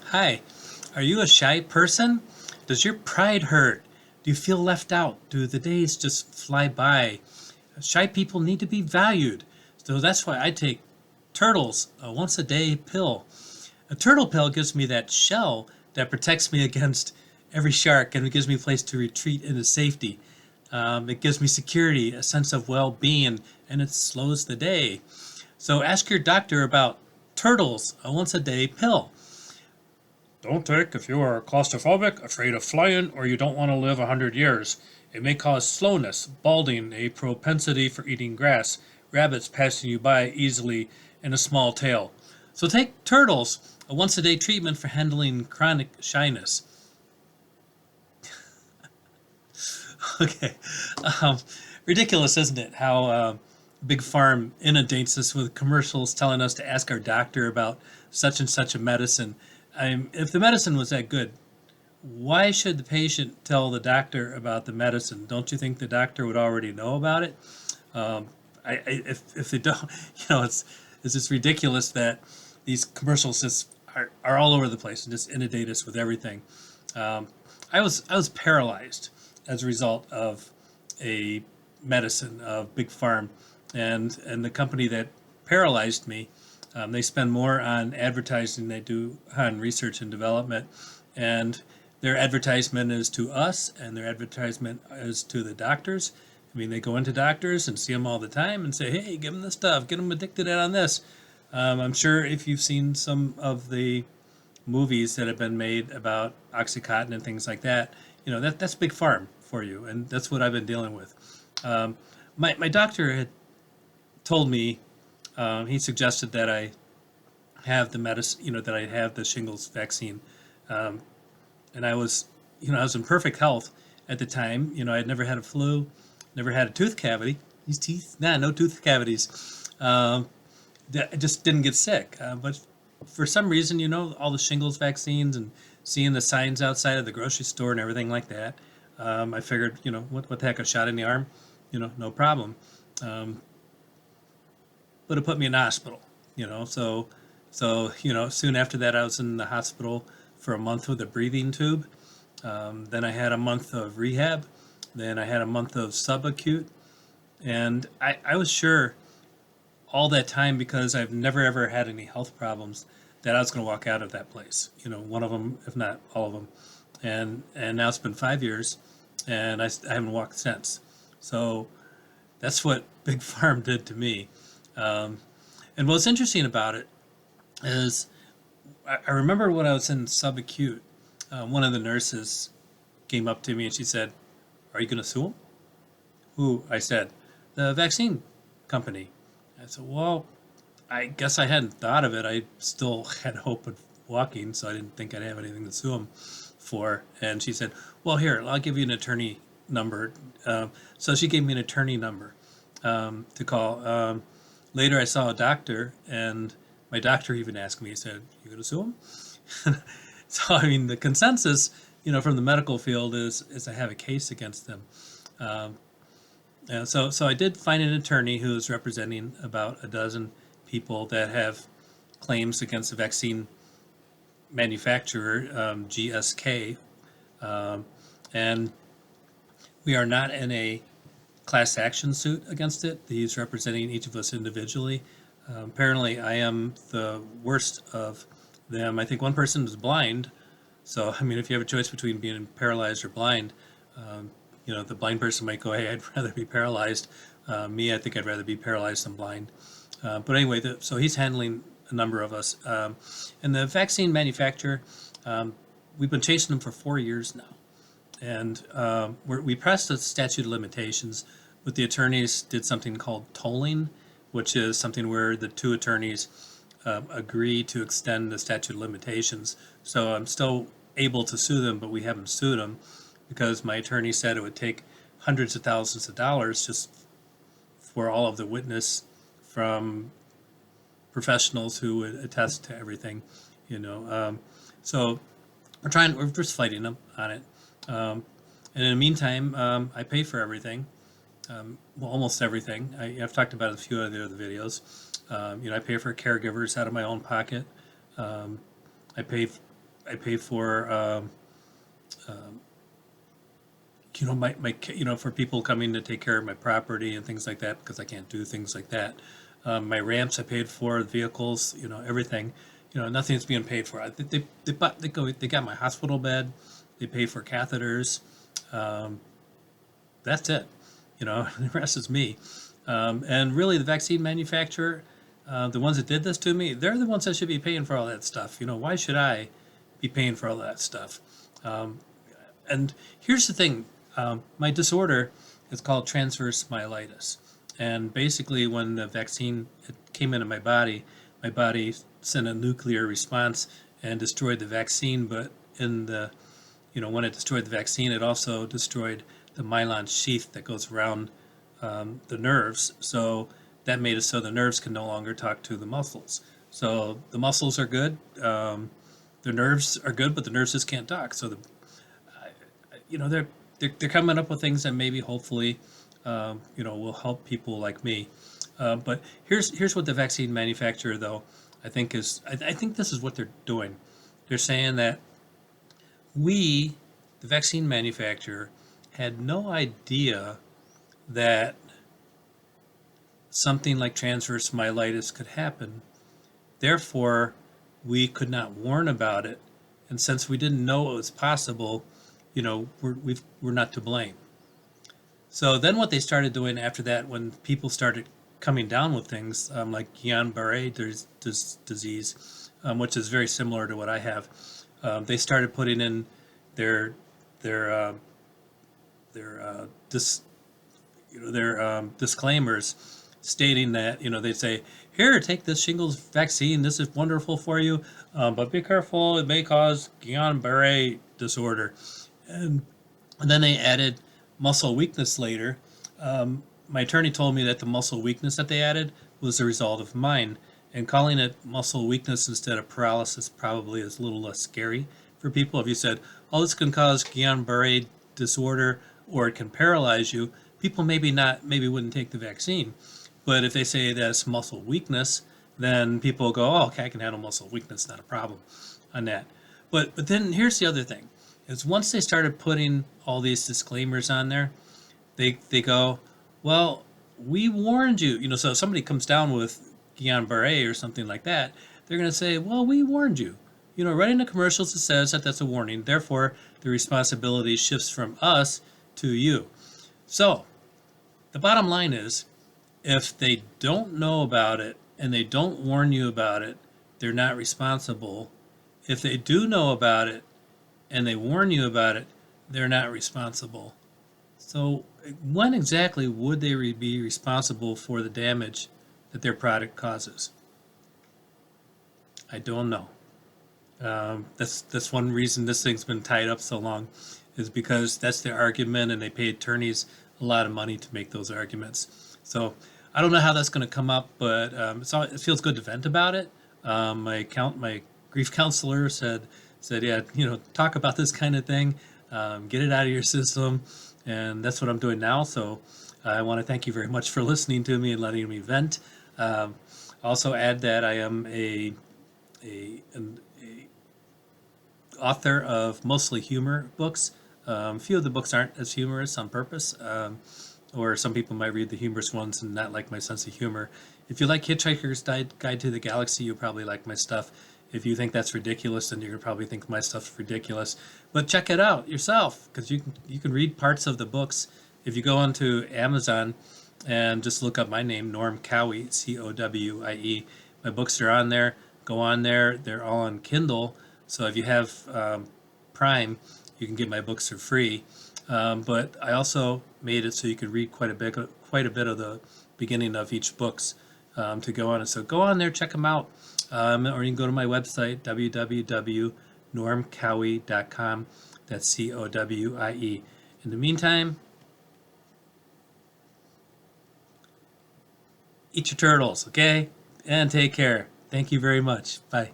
Hi, are you a shy person? Does your pride hurt? Do you feel left out? Do the days just fly by? Shy people need to be valued. So that's why I take Turtles, a once a day pill. A turtle pill gives me that shell that protects me against every shark and it gives me a place to retreat into safety. It gives me security, a sense of well being, and it slows the day. So ask your doctor about Turtles, a once a day pill. Don't take if you are claustrophobic, afraid of flying, or you don't want to live 100 years. It may cause slowness, balding, a propensity for eating grass, rabbits passing you by easily, and a small tail. So take Turtles, a once a day treatment for handling chronic shyness. Okay. Um, Ridiculous, isn't it? How Big Pharma inundates us with commercials telling us to ask our doctor about such and such a medicine. If the medicine was that good, why should the patient tell the doctor about the medicine? Don't you think the doctor would already know about it? Um, if they don't, it's just ridiculous that these commercials just are all over the place and just inundate us with everything. Um, I was paralyzed as a result of a medicine of Big Pharma, and the company that paralyzed me, they spend more on advertising than they do on research and development, and their advertisement is to us, and their advertisement is to the doctors. I mean, they go into doctors and see them all the time and say, "Hey, give them the stuff, get them addicted on this." I'm sure if you've seen some of the movies that have been made about OxyContin and things like that, that's Big Pharma for you, and that's what I've been dealing with. Um, my doctor had told me, he suggested that I have the medicine, that I have the shingles vaccine, um, and I was in perfect health at the time. I'd never had a flu, never had a tooth cavity. These teeth, nah, no tooth cavities. I just didn't get sick. But for some reason, all the shingles vaccines and seeing the signs outside of the grocery store and everything like that, I figured, what the heck, a shot in the arm, no problem. Um, but it put me in the hospital, soon after that, I was in the hospital for a month with a breathing tube. Then I had a month of rehab. Then I had a month of subacute. And I was sure all that time, because I've never ever had any health problems, that I was going to walk out of that place. One of them, if not all of them. And now it's been 5 years, and I haven't walked since. So that's what Big Farm did to me. Um, and what's interesting about it is I remember when I was in subacute, one of the nurses came up to me and she said, "Are you going to sue him?" Who? I said, "The vaccine company." I said, "Well, I guess I hadn't thought of it. I still had hope of walking, so I didn't think I'd have anything to sue them for." And she said, "Well, here, I'll give you an attorney number." So she gave me an attorney number to call. Later, I saw a doctor, and my doctor even asked me, he said, "You going to sue him?" So, I mean, the consensus, from the medical field is I have a case against them. Um, so I did find an attorney who's representing about a dozen people that have claims against the vaccine manufacturer, GSK, um, and we are not in a class action suit against it. He's representing each of us individually. Apparently, I am the worst of them. I think one person is blind. So, I mean, if you have a choice between being paralyzed or blind, um, the blind person might go, "Hey, I'd rather be paralyzed." Me, I think I'd rather be paralyzed than blind. But anyway, so he's handling a number of us. And the vaccine manufacturer, we've been chasing them for 4 years now. And we pressed the statute of limitations, but the attorneys did something called tolling, which is something where the two attorneys agree to extend the statute of limitations. So I'm still able to sue them, but we haven't sued them because my attorney said it would take hundreds of thousands of dollars just for all of the witness from professionals who would attest to everything, you know. So we're just fighting them on it. And in the meantime, I pay for everything, well, almost everything. I've talked about a few of the other videos. I pay for caregivers out of my own pocket. I pay I pay for for people coming to take care of my property and things like that, because I can't do things like that. My ramps I paid for, vehicles, everything. Nothing's being paid for. They got my hospital bed. They pay for catheters. Um, that's it. The rest is me. And really, the vaccine manufacturer, the ones that did this to me, they're the ones that should be paying for all that stuff. Why should I be paying for all that stuff? Um, and here's the thing. My disorder is called transverse myelitis. And basically, when the vaccine came into my body sent a nuclear response and destroyed the vaccine. But when it destroyed the vaccine, it also destroyed the myelin sheath that goes around the nerves. So that made it so the nerves can no longer talk to the muscles. So the muscles are good, the nerves are good, but the nerves just can't talk. So they're coming up with things that maybe hopefully will help people like me. But here's what the vaccine manufacturer, though, I think this is what they're doing. They're saying that the vaccine manufacturer, had no idea that something like transverse myelitis could happen. Therefore, we could not warn about it. And since we didn't know it was possible, we're not to blame. So then what they started doing after that, when people started coming down with things like Guillain-Barré disease, which is very similar to what I have, they started putting in their disclaimers, stating that they'd say, "Here, take this shingles vaccine. This is wonderful for you, but be careful; it may cause Guillain-Barré disorder." And then they added muscle weakness later. My attorney told me that the muscle weakness that they added was the result of mine, and calling it muscle weakness instead of paralysis probably is a little less scary for people. If you said, "Oh, this can cause Guillain-Barré disorder," or "it can paralyze you," people maybe wouldn't take the vaccine. But if they say that it's muscle weakness, then people go, "Oh, okay, I can handle muscle weakness, not a problem on that." But then here's the other thing, is once they started putting all these disclaimers on there, they go, "Well, we warned you." So if somebody comes down with Guillain-Barré or something like that, they're going to say, "Well, we warned you." Right in the commercials it says that that's a warning. Therefore, the responsibility shifts from us to you. So the bottom line is, if they don't know about it and they don't warn you about it, they're not responsible. If they do know about it and they warn you about it, they're not responsible. So when exactly would they be responsible for the damage that their product causes? I don't know. That's one reason this thing's been tied up so long, is because that's their argument, and they pay attorneys a lot of money to make those arguments. So I don't know how that's going to come up, but it feels good to vent about it. My grief counselor said, "Yeah, talk about this kind of thing, get it out of your system," and that's what I'm doing now. So I want to thank you very much for listening to me and letting me vent. Also add that I am an author of mostly humor books. A few of the books aren't as humorous on purpose, or some people might read the humorous ones and not like my sense of humor. If you like Hitchhiker's Guide to the Galaxy, you'll probably like my stuff. If you think that's ridiculous, then you're going to probably think my stuff's ridiculous. But check it out yourself, because you can read parts of the books. If you go onto Amazon and just look up my name, Norm Cowie, Cowie, my books are on there. Go on there. They're all on Kindle. So if you have Prime, you can get my books for free. But I also made it so you can read quite a bit of the beginning of each books to go on. So go on there, check them out. Or you can go to my website, www.normcowie.com. That's Cowie. In the meantime, eat your turtles, okay? And take care. Thank you very much. Bye.